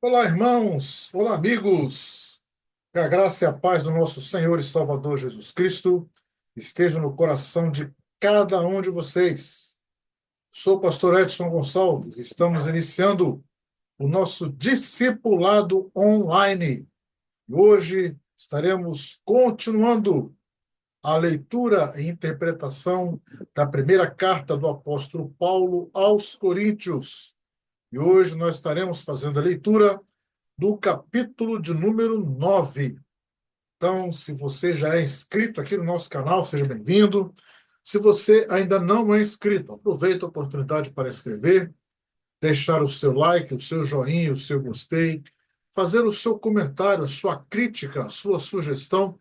Olá, irmãos! Olá, amigos! Que a graça e a paz do nosso Senhor e Salvador Jesus Cristo estejam no coração de cada um de vocês. Sou o pastor Edson Gonçalves. Estamos iniciando o nosso discipulado online. E hoje estaremos continuando a leitura e interpretação da primeira carta do apóstolo Paulo aos Coríntios. E hoje nós estaremos fazendo a leitura do capítulo de número 9. Então, se você já é inscrito aqui no nosso canal, seja bem-vindo. Se você ainda não é inscrito, aproveita a oportunidade para inscrever, deixar o seu like, o seu joinha, o seu gostei, fazer o seu comentário, a sua crítica, a sua sugestão,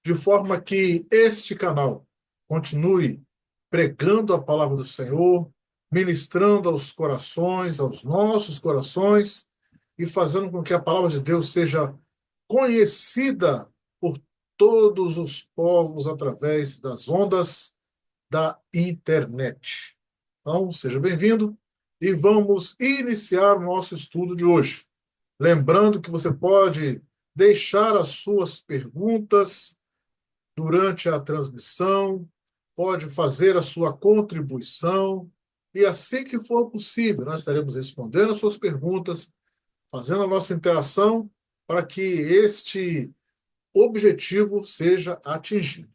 de forma que este canal continue pregando a palavra do Senhor, ministrando aos corações, aos nossos corações, e fazendo com que a palavra de Deus seja conhecida por todos os povos através das ondas da internet. Então, seja bem-vindo e vamos iniciar o nosso estudo de hoje. Lembrando que você pode deixar as suas perguntas durante a transmissão, pode fazer a sua contribuição, e assim que for possível, nós estaremos respondendo as suas perguntas, fazendo a nossa interação para que este objetivo seja atingido.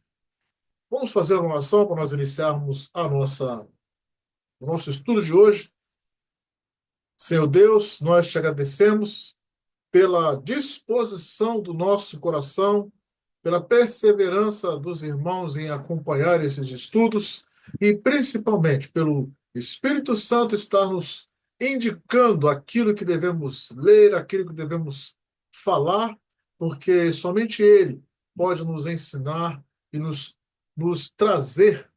Vamos fazer uma oração para nós iniciarmos o nosso estudo de hoje. Senhor Deus, nós te agradecemos pela disposição do nosso coração, pela perseverança dos irmãos em acompanhar esses estudos e principalmente pelo Espírito Santo estar nos indicando aquilo que devemos ler, aquilo que devemos falar, porque somente Ele pode nos ensinar e nos trazer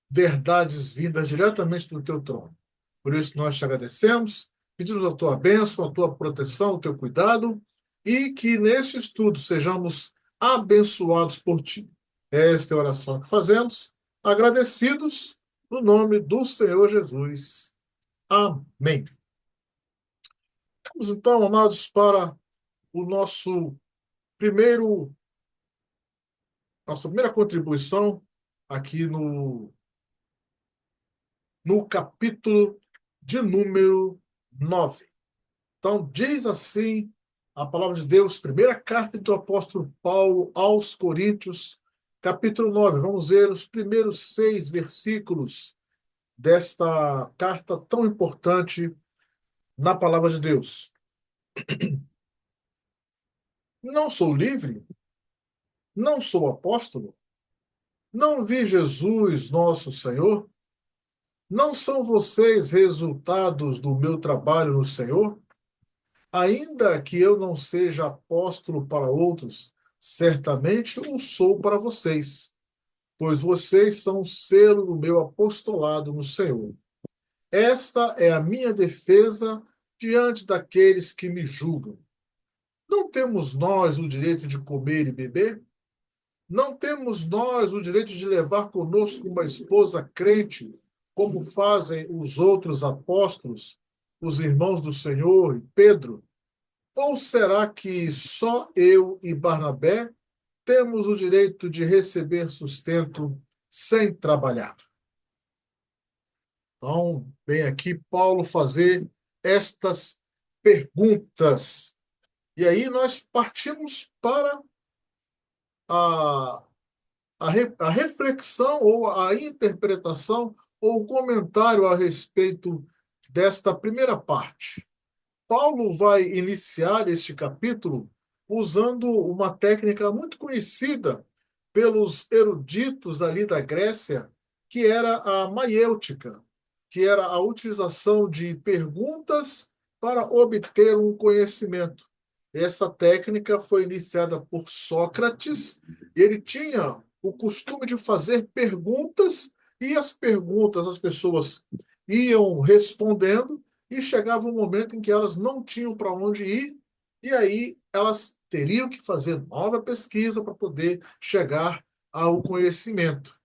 verdades vindas diretamente do teu trono. Por isso nós te agradecemos, pedimos a tua bênção, a tua proteção, o teu cuidado e que neste estudo sejamos abençoados por ti. Esta é a oração que fazemos, agradecidos no nome do Senhor Jesus. Amém. Vamos então, amados, para o primeiro, nossa primeira contribuição aqui no capítulo de número 9. Então, diz assim a palavra de Deus, primeira carta do apóstolo Paulo aos Coríntios, capítulo 9. Vamos ver os primeiros 6 versículos desta carta tão importante na palavra de Deus. Não sou livre? Não sou apóstolo? Não vi Jesus, nosso Senhor? Não são vocês resultados do meu trabalho no Senhor? Ainda que eu não seja apóstolo para outros, certamente o sou para vocês, pois vocês são o selo do meu apostolado no Senhor. Esta é a minha defesa diante daqueles que me julgam. Não temos nós o direito de comer e beber? Não temos nós o direito de levar conosco uma esposa crente, como fazem os outros apóstolos, os irmãos do Senhor e Pedro? Ou será que só eu e Barnabé temos o direito de receber sustento sem trabalhar? Então, vem aqui Paulo fazer estas perguntas. E aí nós partimos para a, a reflexão ou a interpretação ou o comentário a respeito desta primeira parte. Paulo vai iniciar este capítulo usando uma técnica muito conhecida pelos eruditos ali da Grécia, que era a maiêutica, que era a utilização de perguntas para obter um conhecimento. Essa técnica foi iniciada por Sócrates. Ele tinha o costume de fazer perguntas e as perguntas as pessoas iam respondendo e chegava um momento em que elas não tinham para onde ir, e aí elas teriam que fazer nova pesquisa para poder chegar ao conhecimento.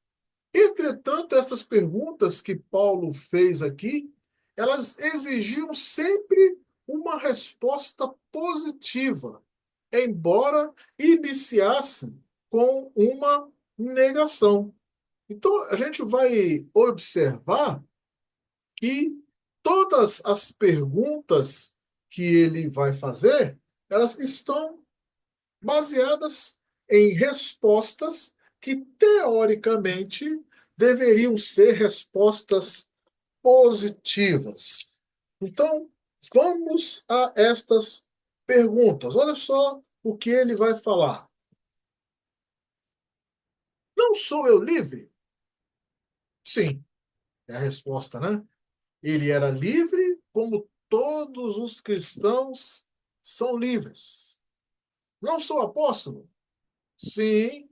Entretanto, essas perguntas que Paulo fez aqui, elas exigiam sempre uma resposta positiva, embora iniciasse com uma negação. Então, a gente vai observar que todas as perguntas que ele vai fazer, elas estão baseadas em respostas que, teoricamente, deveriam ser respostas positivas. Então, vamos a estas perguntas. Olha só o que ele vai falar. Não sou eu livre? Sim, é a resposta, né? Ele era livre como todos os cristãos são livres. Não sou apóstolo? Sim,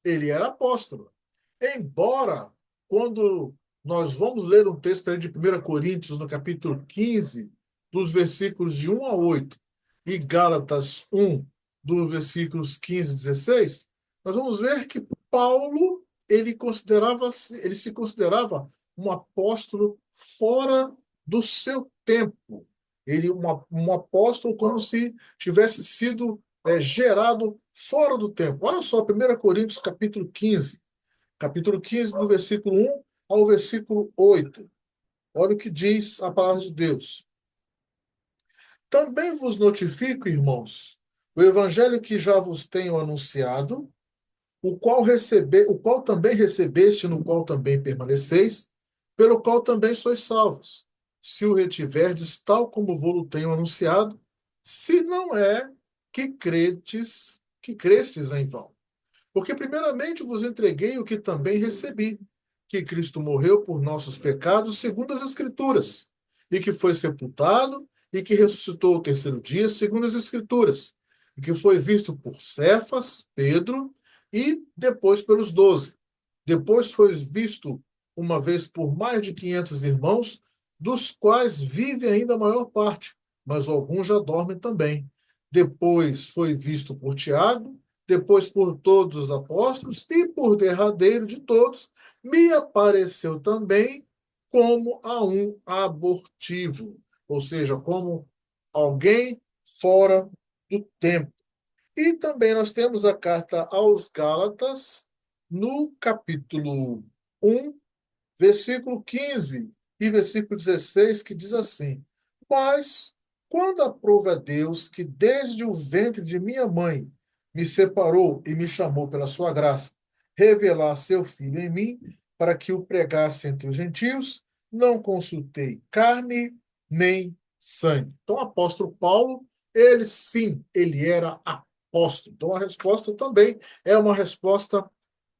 ele era apóstolo. Embora, quando nós vamos ler um texto aí de 1 Coríntios, no capítulo 15, dos versículos de 1 a 8, e Gálatas 1, dos versículos 15 e 16, nós vamos ver que Paulo, ele se considerava um apóstolo fora do seu tempo. Ele, um apóstolo como se tivesse sido gerado fora do tempo. Olha só, 1 Coríntios capítulo 15, do versículo 1 ao versículo 8. Olha o que diz a palavra de Deus. Também vos notifico, irmãos, o evangelho que já vos tenho anunciado, o qual também recebeste, no qual também permaneceis, pelo qual também sois salvos, se o retiverdes tal como vos tenho anunciado, se não é que crestes em vão. Porque primeiramente vos entreguei o que também recebi, que Cristo morreu por nossos pecados, segundo as Escrituras, e que foi sepultado, e que ressuscitou o terceiro dia, segundo as Escrituras, e que foi visto por Cefas, Pedro, e depois pelos 12. Depois foi visto uma vez por mais de 500 irmãos, dos quais vive ainda a maior parte, mas alguns já dormem também. Depois foi visto por Tiago, depois por todos os apóstolos, e por derradeiro de todos, me apareceu também como a um abortivo, ou seja, como alguém fora do tempo. E também nós temos a carta aos Gálatas, no capítulo 1, versículo 15 e versículo 16, que diz assim: Mas quando aprove a Deus, que desde o ventre de minha mãe me separou e me chamou pela sua graça, revelar seu filho em mim, para que o pregasse entre os gentios, não consultei carne nem sangue. Então, o apóstolo Paulo, ele sim, ele era apóstolo. Então, a resposta também é uma resposta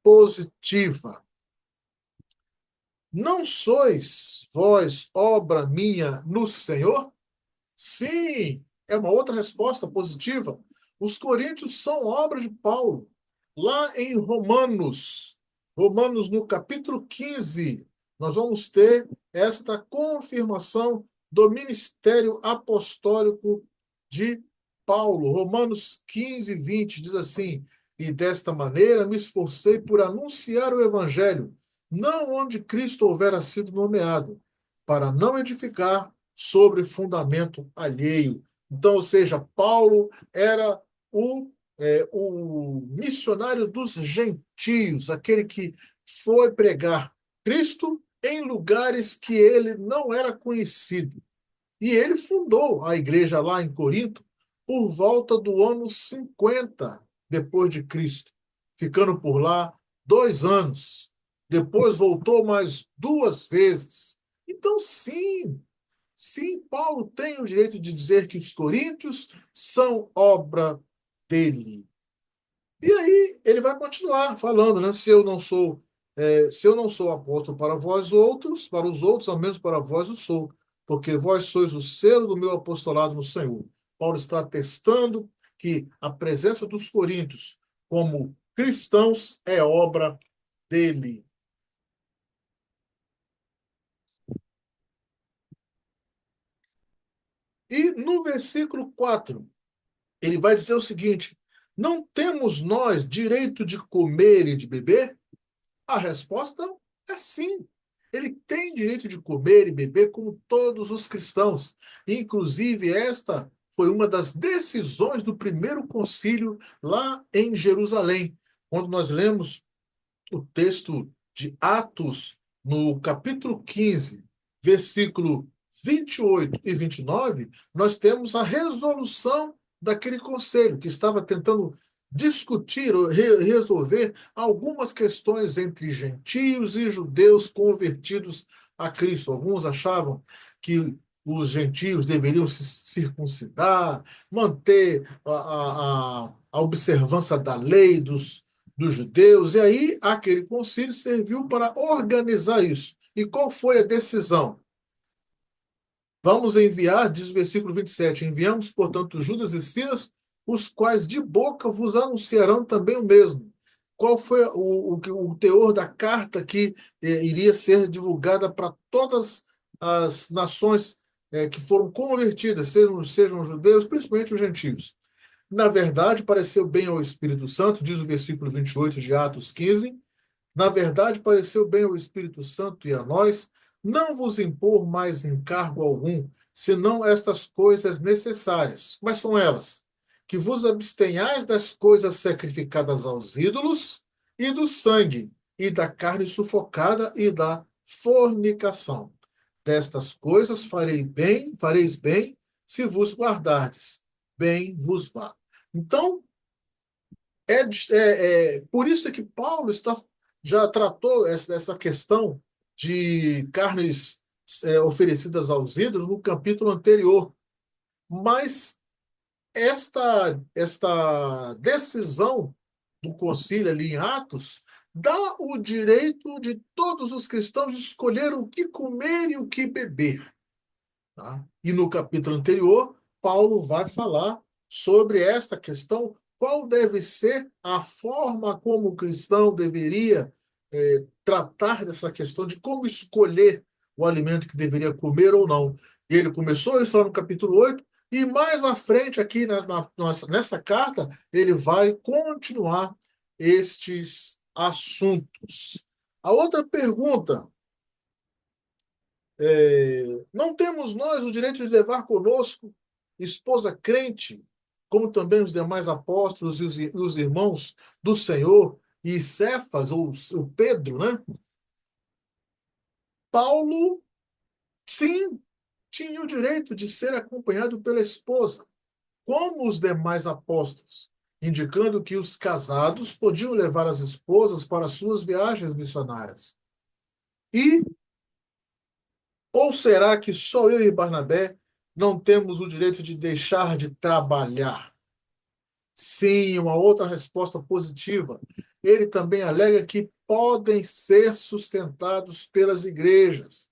positiva. Não sois vós obra minha no Senhor? Sim, é uma outra resposta positiva. Os coríntios são obra de Paulo. Lá em Romanos, Romanos no capítulo 15, nós vamos ter esta confirmação do ministério apostólico de Paulo. Romanos 15, 20 diz assim: E desta maneira me esforcei por anunciar o evangelho, não onde Cristo houvera sido nomeado, para não edificar sobre fundamento alheio. Então, ou seja, Paulo era o missionário dos gentios, aquele que foi pregar Cristo em lugares que ele não era conhecido. E ele fundou a igreja lá em Corinto por volta do ano 50 depois de Cristo, ficando por lá 2 anos. Depois voltou mais 2 vezes. Então, sim, sim, Paulo tem o direito de dizer que os coríntios são obra dele. E aí ele vai continuar falando, né? Se eu não sou apóstolo para vós outros, para os outros, ao menos para vós o sou, porque vós sois o selo do meu apostolado no Senhor. Paulo está atestando que a presença dos coríntios como cristãos é obra dele. E no versículo 4 ele vai dizer o seguinte: Não temos nós direito de comer e de beber? A resposta é sim. ele tem direito de comer e beber como todos os cristãos. Inclusive, esta foi uma das decisões do primeiro concílio lá em Jerusalém, quando nós lemos o texto de Atos, no capítulo 15, versículo 28 e 29, nós temos a resolução daquele conselho que estava tentando discutir ou resolver algumas questões entre gentios e judeus convertidos a Cristo. Alguns achavam que os gentios deveriam se circuncidar, manter a observância da lei dos judeus, e aí aquele concílio serviu para organizar isso. E qual foi a decisão? Vamos enviar, diz o versículo 27, enviamos, portanto, Judas e Silas, os quais de boca vos anunciarão também o mesmo. Qual foi o teor da carta que iria ser divulgada para todas as nações que foram convertidas, sejam judeus, principalmente os gentios? Na verdade, pareceu bem ao Espírito Santo, diz o versículo 28 de Atos 15. Na verdade, pareceu bem ao Espírito Santo e a nós não vos impor mais encargo algum, senão estas coisas necessárias. Quais são elas? Que vos abstenhais das coisas sacrificadas aos ídolos, e do sangue, e da carne sufocada, e da fornicação. Destas coisas fareis bem, se vos guardardes. Bem vos vá. Então, por isso que Paulo já tratou essa questão de carnes oferecidas aos ídolos no capítulo anterior. Mas esta decisão do concílio ali em Atos dá o direito de todos os cristãos de escolher o que comer e o que beber. Tá? E no capítulo anterior, Paulo vai falar sobre esta questão, qual deve ser a forma como o cristão deveria tratar dessa questão de como escolher o alimento que deveria comer ou não. Ele começou isso lá no capítulo 8, e mais à frente, aqui nessa carta, ele vai continuar estes assuntos. A outra pergunta não temos nós o direito de levar conosco esposa crente, como também os demais apóstolos e os irmãos do Senhor, e Cefas, ou o Pedro, né? Paulo, sim, tinha o direito de ser acompanhado pela esposa, como os demais apóstolos, indicando que os casados podiam levar as esposas para suas viagens missionárias. E ou será que só eu e Barnabé não temos o direito de deixar de trabalhar? Sim, uma outra resposta positiva. Ele também alega que podem ser sustentados pelas igrejas.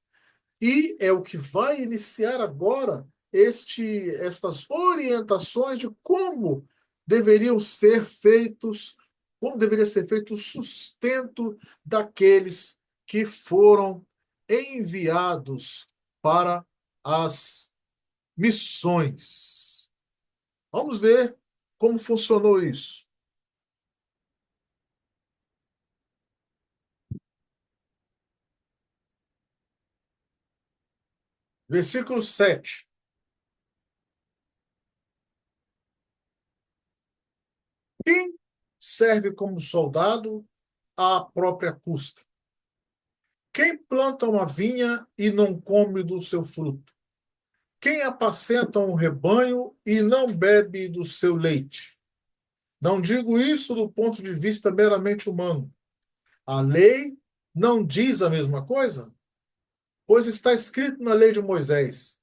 E é o que vai iniciar agora estas orientações de como deveria ser feito o sustento daqueles que foram enviados para as missões. Vamos ver como funcionou isso. Versículo 7. Quem serve como soldado à própria custa? Quem planta uma vinha e não come do seu fruto? Quem apacenta um rebanho e não bebe do seu leite? Não digo isso do ponto de vista meramente humano. A lei não diz a mesma coisa? Pois está escrito na lei de Moisés: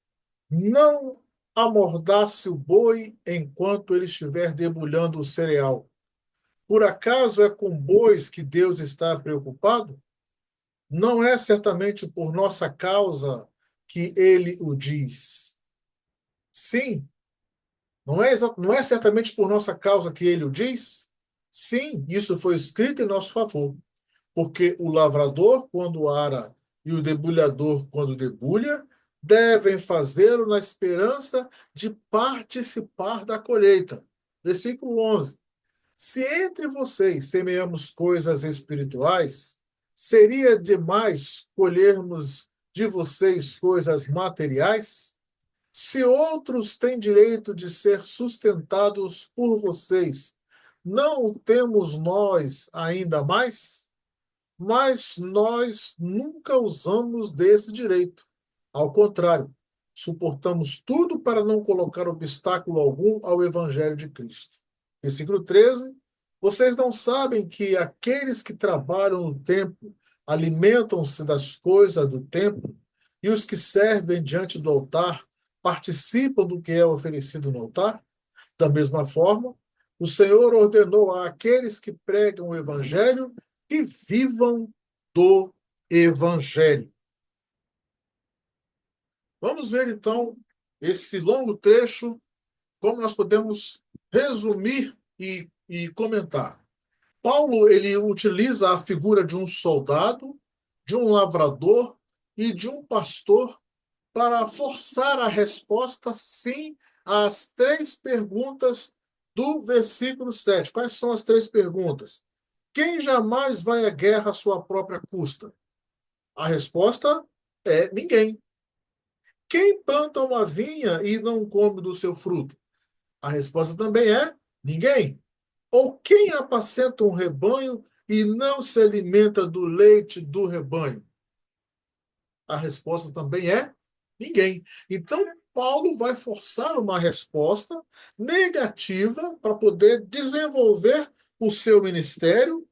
não amordace o boi enquanto ele estiver debulhando o cereal. Por acaso é com bois que Deus está preocupado? Não é certamente por nossa causa que ele o diz. Sim, não é certamente por nossa causa que ele o diz? Sim, isso foi escrito em nosso favor. Porque o lavrador, quando ara, e o debulhador, quando debulha, devem fazê-lo na esperança de participar da colheita. Versículo 11. Se entre vocês semeamos coisas espirituais, Seria demais colhermos de vocês coisas materiais? Se outros têm direito de ser sustentados por vocês, não o temos nós ainda mais? Mas nós nunca usamos desse direito. Ao contrário, suportamos tudo para não colocar obstáculo algum ao Evangelho de Cristo. Versículo 13. Vocês não sabem que aqueles que trabalham no templo alimentam-se das coisas do templo, e os que servem diante do altar participam do que é oferecido no altar? Da mesma forma, o Senhor ordenou àqueles que pregam o Evangelho que vivam do Evangelho. Vamos ver então esse longo trecho, como nós podemos resumir e comentar. Paulo ele utiliza a figura de um soldado, de um lavrador e de um pastor para forçar a resposta sim às três perguntas do versículo 7. Quais são as três perguntas? Quem jamais vai à guerra à sua própria custa? A resposta é ninguém. Quem planta uma vinha e não come do seu fruto? A resposta também é ninguém. Ou quem apacenta um rebanho e não se alimenta do leite do rebanho? A resposta também é ninguém. Então, Paulo vai forçar uma resposta negativa para poder desenvolver o seu ministério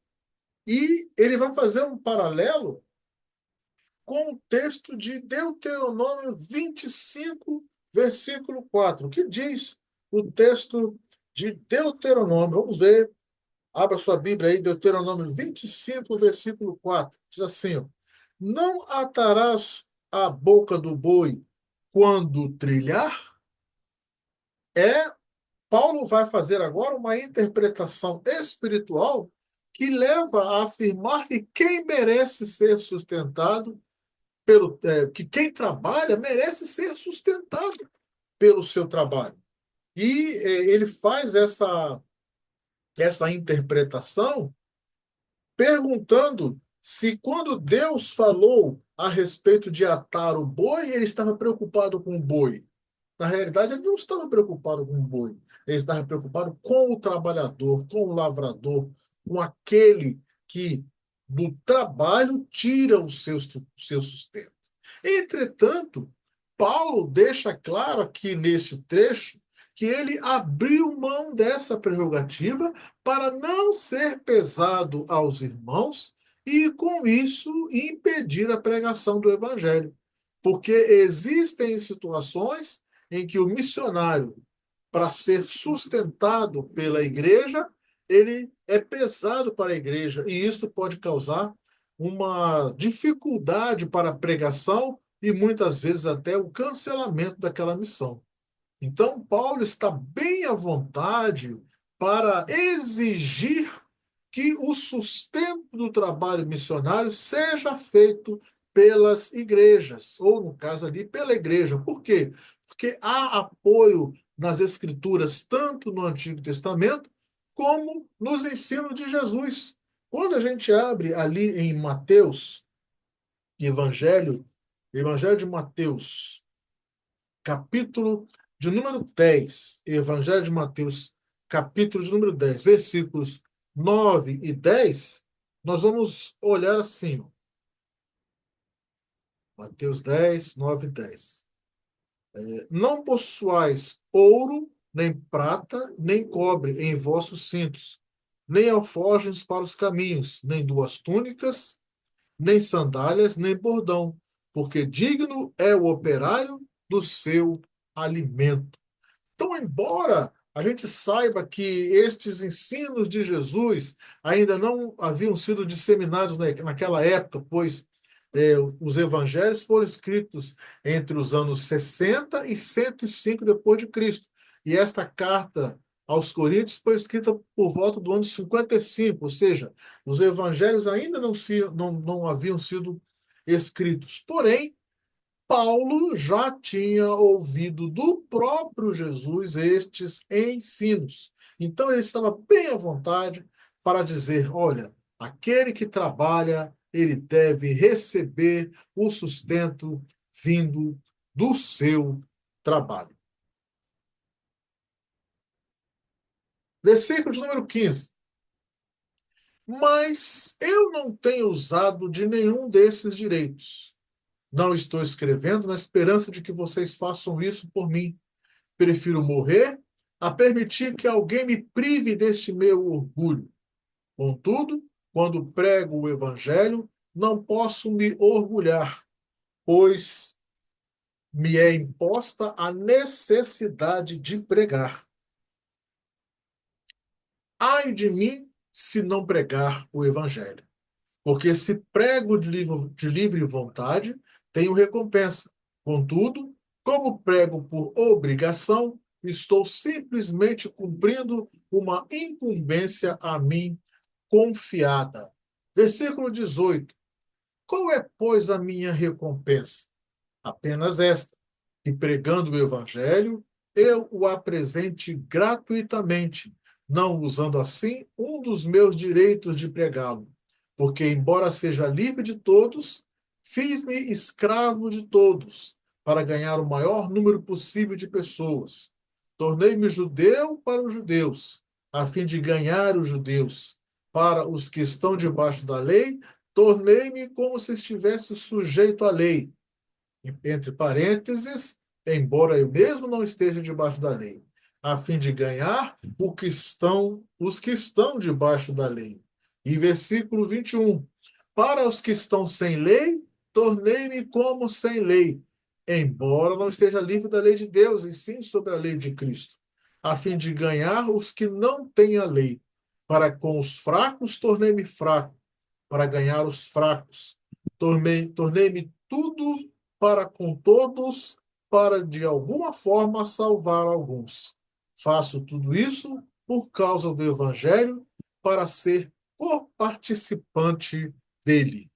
e ele vai fazer um paralelo com o texto de Deuteronômio 25, versículo 4. Que diz o texto de Deuteronômio? Vamos ver. Abra sua Bíblia aí, Deuteronômio 25, versículo 4. Diz assim, ó, não atarás a boca do boi quando trilhar? É, Paulo vai fazer agora uma interpretação espiritual que leva a afirmar que quem merece ser sustentado que quem trabalha merece ser sustentado pelo seu trabalho. E ele faz essa interpretação perguntando se quando Deus falou a respeito de atar o boi, ele estava preocupado com o boi. Na realidade, ele não estava preocupado com o boi. Ele estava preocupado com o trabalhador, com o lavrador, com aquele que do trabalho tira o seu sustento. Entretanto, Paulo deixa claro aqui neste trecho que ele abriu mão dessa prerrogativa para não ser pesado aos irmãos e, com isso, impedir a pregação do evangelho. Porque existem situações em que o missionário, para ser sustentado pela igreja, ele é pesado para a igreja e isso pode causar uma dificuldade para a pregação e muitas vezes até o cancelamento daquela missão. Então, Paulo está bem à vontade para exigir que o sustento do trabalho missionário seja feito pelas igrejas, ou no caso ali, pela igreja. Por quê? Porque há apoio nas Escrituras, tanto no Antigo Testamento, como nos ensinos de Jesus. Quando a gente abre ali em Mateus, Evangelho de Mateus, capítulo de número 10, Evangelho de Mateus, capítulo de número 10, versículos 9 e 10, nós vamos olhar assim, ó, Mateus 10, 9 e 10. Não possuais ouro, nem prata, nem cobre em vossos cintos, nem alforjes para os caminhos, nem duas túnicas, nem sandálias, nem bordão, porque digno é o operário do seu alimento. Então, embora a gente saiba que estes ensinos de Jesus ainda não haviam sido disseminados naquela época, pois os evangelhos foram escritos entre os anos 60 e 105 depois de Cristo. E esta carta aos Coríntios foi escrita por volta do ano 55, ou seja, os evangelhos ainda não haviam sido escritos. Porém, Paulo já tinha ouvido do próprio Jesus estes ensinos. Então ele estava bem à vontade para dizer: olha, aquele que trabalha ele deve receber o sustento vindo do seu trabalho. Versículo de número 15. Mas eu não tenho usado de nenhum desses direitos. Não estou escrevendo na esperança de que vocês façam isso por mim. Prefiro morrer a permitir que alguém me prive deste meu orgulho. Contudo, quando prego o evangelho, não posso me orgulhar, pois me é imposta a necessidade de pregar. Ai de mim se não pregar o evangelho. Porque se prego de livre vontade, tenho recompensa. Contudo, como prego por obrigação, estou simplesmente cumprindo uma incumbência a mim confiada. Versículo 18. Qual é, pois, a minha recompensa? Apenas esta, que pregando o evangelho, eu o apresente gratuitamente, não usando assim um dos meus direitos de pregá-lo. Porque, embora seja livre de todos, fiz-me escravo de todos, para ganhar o maior número possível de pessoas. Tornei-me judeu para os judeus, a fim de ganhar os judeus. Para os que estão debaixo da lei, tornei-me como se estivesse sujeito à lei, entre parênteses, embora eu mesmo não esteja debaixo da lei, a fim de ganhar os que estão debaixo da lei. E versículo 21. Para os que estão sem lei, tornei-me como sem lei, embora não esteja livre da lei de Deus, e sim sobre a lei de Cristo, a fim de ganhar os que não têm a lei. Para com os fracos tornei-me fraco, para ganhar os fracos. Tornei-me tudo para com todos, para de alguma forma salvar alguns. Faço tudo isso por causa do Evangelho, para ser co-participante dele.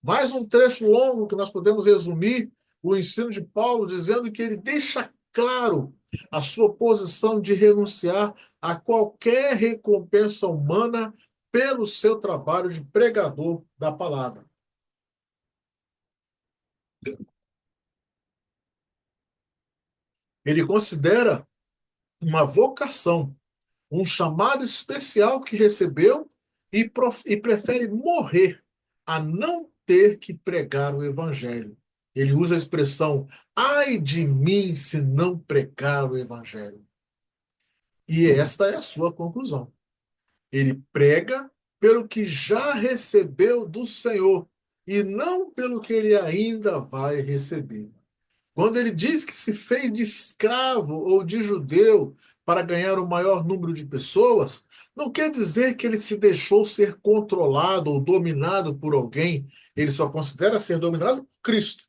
Mais um trecho longo que nós podemos resumir o ensino de Paulo, dizendo que ele deixa claro a sua posição de renunciar a qualquer recompensa humana pelo seu trabalho de pregador da palavra. Ele considera uma vocação, um chamado especial que recebeu e prefere morrer a não ter que pregar o evangelho. Ele usa a expressão, ai de mim se não pregar o evangelho. E esta é a sua conclusão. Ele prega pelo que já recebeu do Senhor e não pelo que ele ainda vai receber. Quando ele diz que se fez de escravo ou de judeu para ganhar o maior número de pessoas, não quer dizer que ele se deixou ser controlado ou dominado por alguém. Ele só considera ser dominado por Cristo.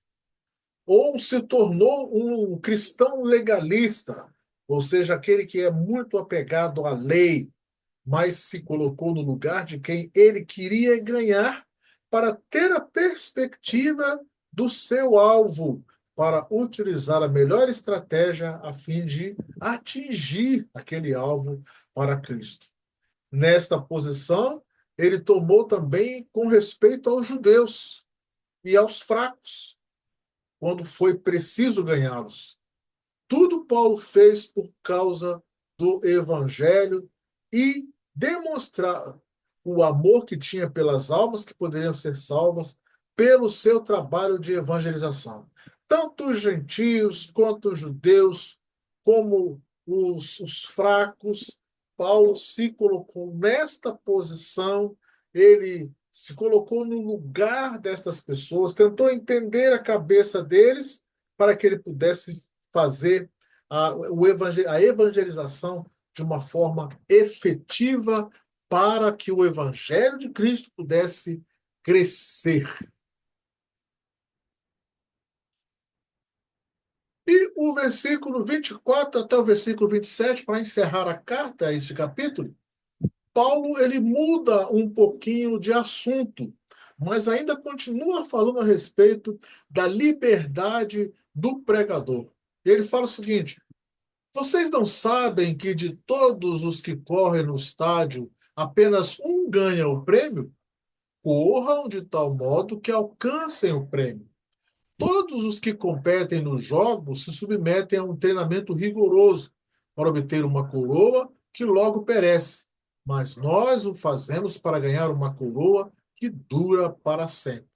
Ou se tornou um cristão legalista, ou seja, aquele que é muito apegado à lei, mas se colocou no lugar de quem ele queria ganhar para ter a perspectiva do seu alvo, para utilizar a melhor estratégia a fim de atingir aquele alvo para Cristo. Nesta posição, ele tomou também com respeito aos judeus e aos fracos, quando foi preciso ganhá-los. Tudo Paulo fez por causa do evangelho e demonstrar o amor que tinha pelas almas que poderiam ser salvas pelo seu trabalho de evangelização. Tanto os gentios quanto os judeus, como os fracos, Paulo se colocou nesta posição, ele se colocou no lugar destas pessoas, tentou entender a cabeça deles para que ele pudesse fazer a evangelização de uma forma efetiva para que o evangelho de Cristo pudesse crescer. E o versículo 24 até o versículo 27, para encerrar a carta, esse capítulo, Paulo ele muda um pouquinho de assunto, mas ainda continua falando a respeito da liberdade do pregador. Ele fala o seguinte: vocês não sabem que de todos os que correm no estádio, apenas um ganha o prêmio? corram de tal modo que alcancem o prêmio. Todos os que competem nos jogos se submetem a um treinamento rigoroso para obter uma coroa que logo perece, mas nós o fazemos para ganhar uma coroa que dura para sempre.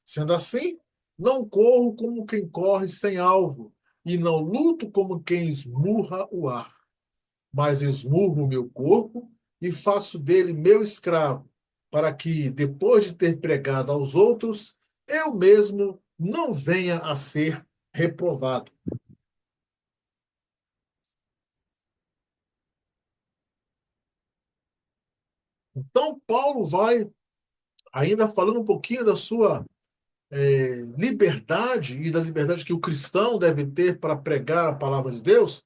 Sendo assim, não corro como quem corre sem alvo, e não luto como quem esmurra o ar, mas esmurro o meu corpo e faço dele meu escravo, para que, depois de ter pregado aos outros, eu mesmo não venha a ser reprovado. Então, Paulo vai ainda falando um pouquinho da sua liberdade e da liberdade que o cristão deve ter para pregar a palavra de Deus.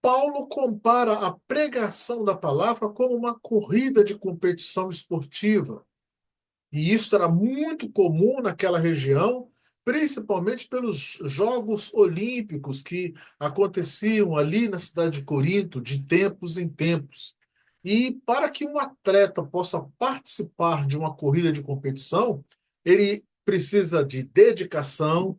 Paulo compara a pregação da palavra como uma corrida de competição esportiva. E isso era muito comum naquela região, principalmente pelos Jogos Olímpicos que aconteciam ali na cidade de Corinto, de tempos em tempos. E para que um atleta possa participar de uma corrida de competição, ele precisa de dedicação,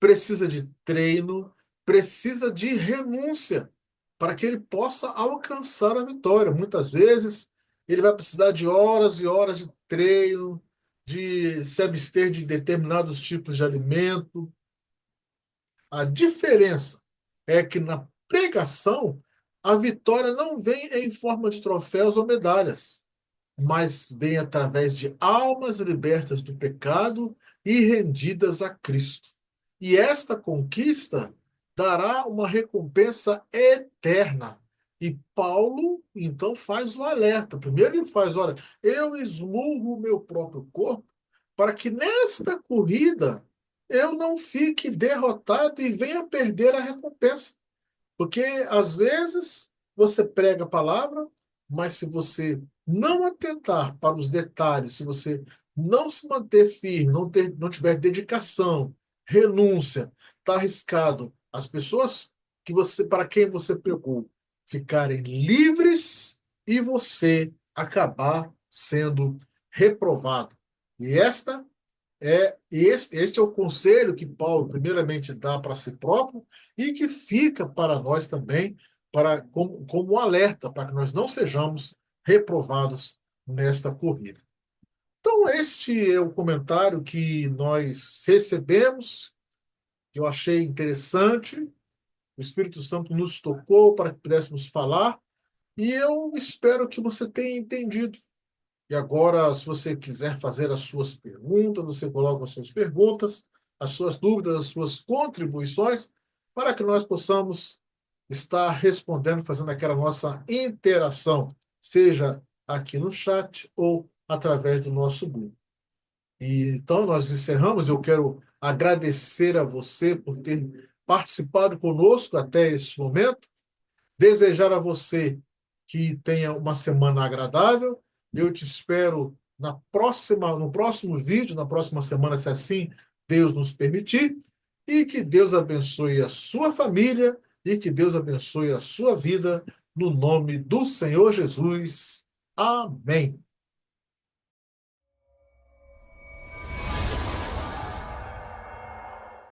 precisa de treino, precisa de renúncia para que ele possa alcançar a vitória. Muitas vezes ele vai precisar de horas e horas de treino, de se abster de determinados tipos de alimento. A diferença é que na pregação a vitória não vem em forma de troféus ou medalhas, mas vem através de almas libertas do pecado e rendidas a Cristo. E esta conquista dará uma recompensa eterna. E Paulo, então, faz o alerta. Primeiro ele faz, olha, eu esmurro o meu próprio corpo para que nesta corrida eu não fique derrotado e venha perder a recompensa. Porque às vezes você prega a palavra, mas se você não atentar para os detalhes, se você não se manter firme, não tiver dedicação, renúncia, está arriscado as pessoas que você, para quem você pregou, ficarem livres e você acabar sendo reprovado. E este é o conselho que Paulo, primeiramente, dá para si próprio e que fica para nós também, como um alerta, para que nós não sejamos reprovados nesta corrida. Então, este é o comentário que nós recebemos, que eu achei interessante. O Espírito Santo nos tocou para que pudéssemos falar, e eu espero que você tenha entendido. E agora, se você quiser fazer as suas perguntas, você coloca as suas perguntas, as suas dúvidas, as suas contribuições, para que nós possamos estar respondendo, fazendo aquela nossa interação, seja aqui no chat ou através do nosso grupo. E então, nós encerramos. Eu quero agradecer a você por ter participado conosco até este momento. Desejar a você que tenha uma semana agradável. Eu te espero no próximo vídeo, na próxima semana, se assim Deus nos permitir. E que Deus abençoe a sua família e que Deus abençoe a sua vida, no nome do Senhor Jesus. Amém.